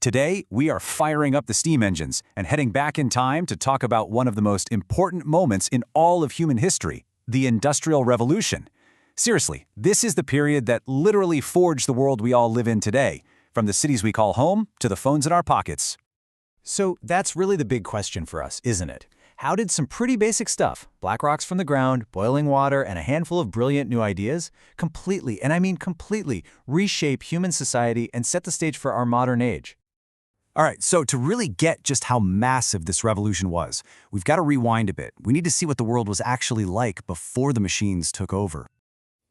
Today, we are firing up the steam engines and heading back in time to talk about one of the most important moments in all of human history, the Industrial Revolution. Seriously, this is the period that literally forged the world we all live in today, from the cities we call home to the phones in our pockets. So that's really the big question for us, isn't it? How did some pretty basic stuff, black rocks from the ground, boiling water, and a handful of brilliant new ideas, completely, and I mean completely, reshape human society and set the stage for our modern age? All right, so to really get just how massive this revolution was, we've got to rewind a bit. We need to see what the world was actually like before the machines took over.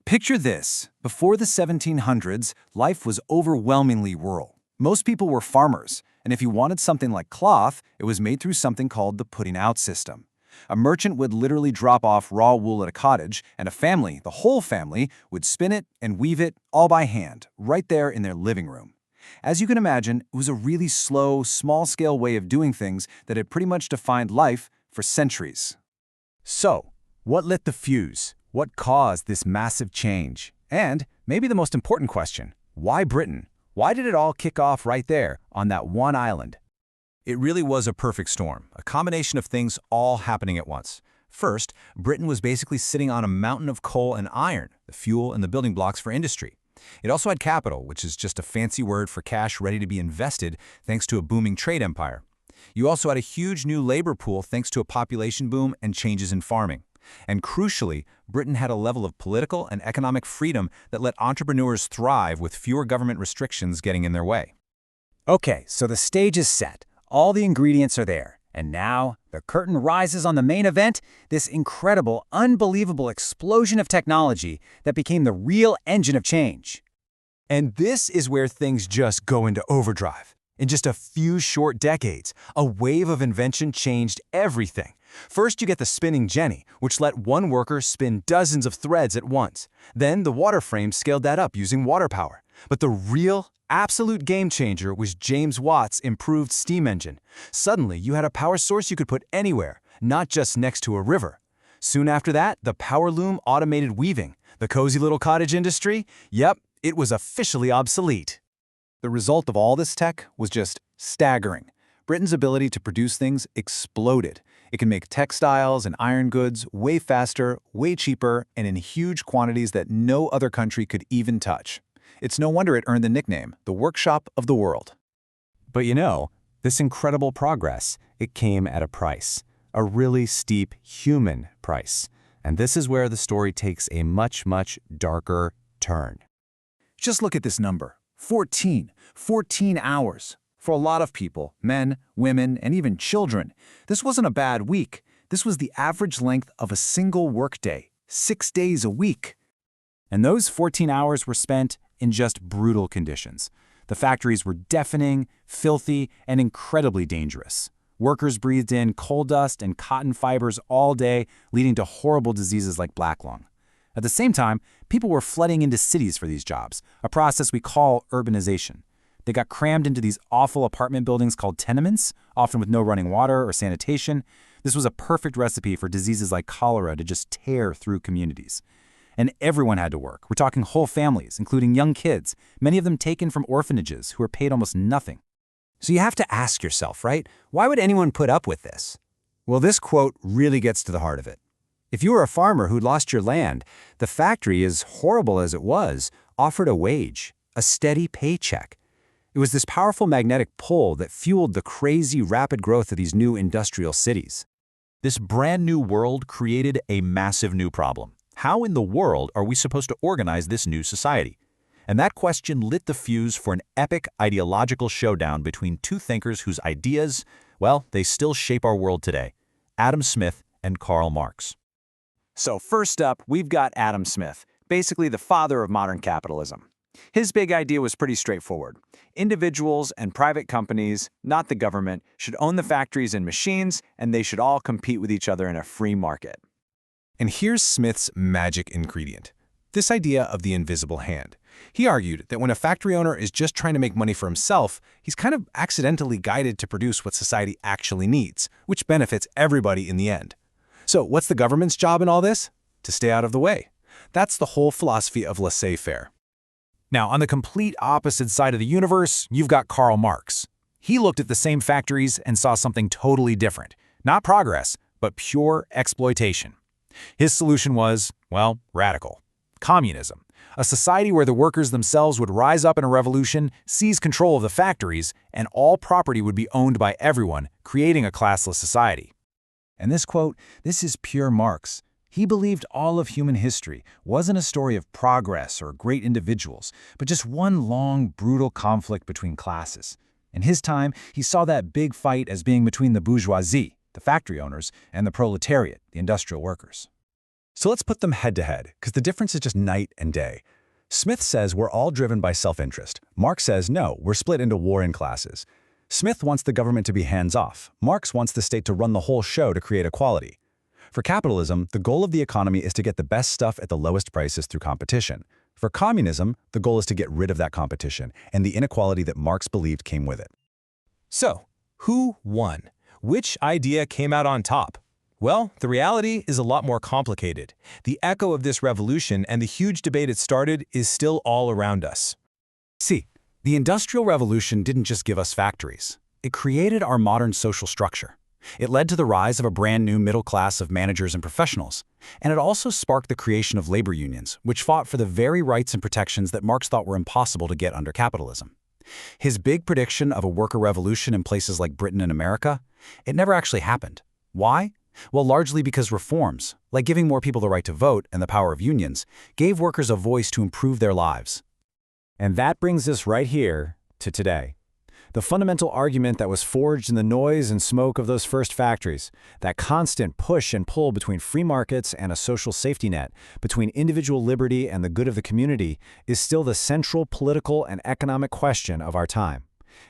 Picture this. Before the 1700s, life was overwhelmingly rural. Most people were farmers, and if you wanted something like cloth, it was made through something called the putting out system. A merchant would literally drop off raw wool at a cottage, and a family, the whole family, would spin it and weave it all by hand, right there in their living room. As you can imagine, it was a really slow, small-scale way of doing things that had pretty much defined life for centuries. So, what lit the fuse? What caused this massive change? And, maybe the most important question, why Britain? Why did it all kick off right there, on that one island? It really was a perfect storm, a combination of things all happening at once. First, Britain was basically sitting on a mountain of coal and iron, the fuel and the building blocks for industry. It also had capital, which is just a fancy word for cash ready to be invested thanks to a booming trade empire. You also had a huge new labor pool thanks to a population boom and changes in farming. And crucially, Britain had a level of political and economic freedom that let entrepreneurs thrive with fewer government restrictions getting in their way. Okay, so the stage is set. All the ingredients are there. And now, the curtain rises on the main event, this incredible, unbelievable explosion of technology that became the real engine of change. And this is where things just go into overdrive. In just a few short decades, a wave of invention changed everything. First, you get the spinning jenny, which let one worker spin dozens of threads at once. Then, the water frame scaled that up using water power. But the real, absolute game changer was James Watt's improved steam engine. Suddenly, you had a power source you could put anywhere, not just next to a river. Soon after that, the power loom automated weaving. The cozy little cottage industry? Yep, it was officially obsolete. The result of all this tech was just staggering. Britain's ability to produce things exploded. It can make textiles and iron goods way faster, way cheaper, and in huge quantities that no other country could even touch. It's no wonder it earned the nickname, the workshop of the world. But you know, this incredible progress, it came at a price. A really steep human price. And this is where the story takes a much, much darker turn. Just look at this number. 14 hours. For a lot of people, men, women, and even children, this wasn't a bad week. This was the average length of a single workday, 6 days a week. And those 14 hours were spent in just brutal conditions. The factories were deafening, filthy, and incredibly dangerous. Workers breathed in coal dust and cotton fibers all day, leading to horrible diseases like black lung. At the same time, people were flooding into cities for these jobs, a process we call urbanization. They got crammed into these awful apartment buildings called tenements, often with no running water or sanitation. This was a perfect recipe for diseases like cholera to just tear through communities. And everyone had to work. We're talking whole families, including young kids, many of them taken from orphanages who were paid almost nothing. So you have to ask yourself, right? Why would anyone put up with this? Well, this quote really gets to the heart of it. If you were a farmer who'd lost your land, the factory, as horrible as it was, offered a wage, a steady paycheck. It was this powerful magnetic pull that fueled the crazy rapid growth of these new industrial cities. This brand new world created a massive new problem. How in the world are we supposed to organize this new society? And that question lit the fuse for an epic ideological showdown between two thinkers whose ideas, well, they still shape our world today: Adam Smith and Karl Marx. So first up, we've got Adam Smith, basically the father of modern capitalism. His big idea was pretty straightforward. Individuals and private companies, not the government, should own the factories and machines, and they should all compete with each other in a free market. And here's Smith's magic ingredient, this idea of the invisible hand. He argued that when a factory owner is just trying to make money for himself, he's kind of accidentally guided to produce what society actually needs, which benefits everybody in the end. So what's the government's job in all this? To stay out of the way. That's the whole philosophy of laissez-faire. Now, on the complete opposite side of the universe, you've got Karl Marx. He looked at the same factories and saw something totally different. Not progress, but pure exploitation. His solution was, well, radical. Communism. A society where the workers themselves would rise up in a revolution, seize control of the factories, and all property would be owned by everyone, creating a classless society. And this quote, this is pure Marx. He believed all of human history wasn't a story of progress or great individuals, but just one long, brutal conflict between classes. In his time, he saw that big fight as being between the bourgeoisie, the factory owners, and the proletariat, the industrial workers. So let's put them head to head, because the difference is just night and day. Smith says we're all driven by self-interest. Marx says no, we're split into warring classes. Smith wants the government to be hands-off. Marx wants the state to run the whole show to create equality. For capitalism, the goal of the economy is to get the best stuff at the lowest prices through competition. For communism, the goal is to get rid of that competition and the inequality that Marx believed came with it. So, who won? Which idea came out on top? Well, the reality is a lot more complicated. The echo of this revolution and the huge debate it started is still all around us. See, the Industrial Revolution didn't just give us factories. It created our modern social structure. It led to the rise of a brand new middle class of managers and professionals. And it also sparked the creation of labor unions, which fought for the very rights and protections that Marx thought were impossible to get under capitalism. His big prediction of a worker revolution in places like Britain and America, it never actually happened. Why? Well, largely because reforms, like giving more people the right to vote and the power of unions, gave workers a voice to improve their lives. And that brings us right here to today. The fundamental argument that was forged in the noise and smoke of those first factories, that constant push and pull between free markets and a social safety net, between individual liberty and the good of the community, is still the central political and economic question of our time.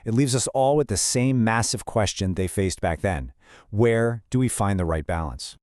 It leaves us all with the same massive question they faced back then. Where do we find the right balance?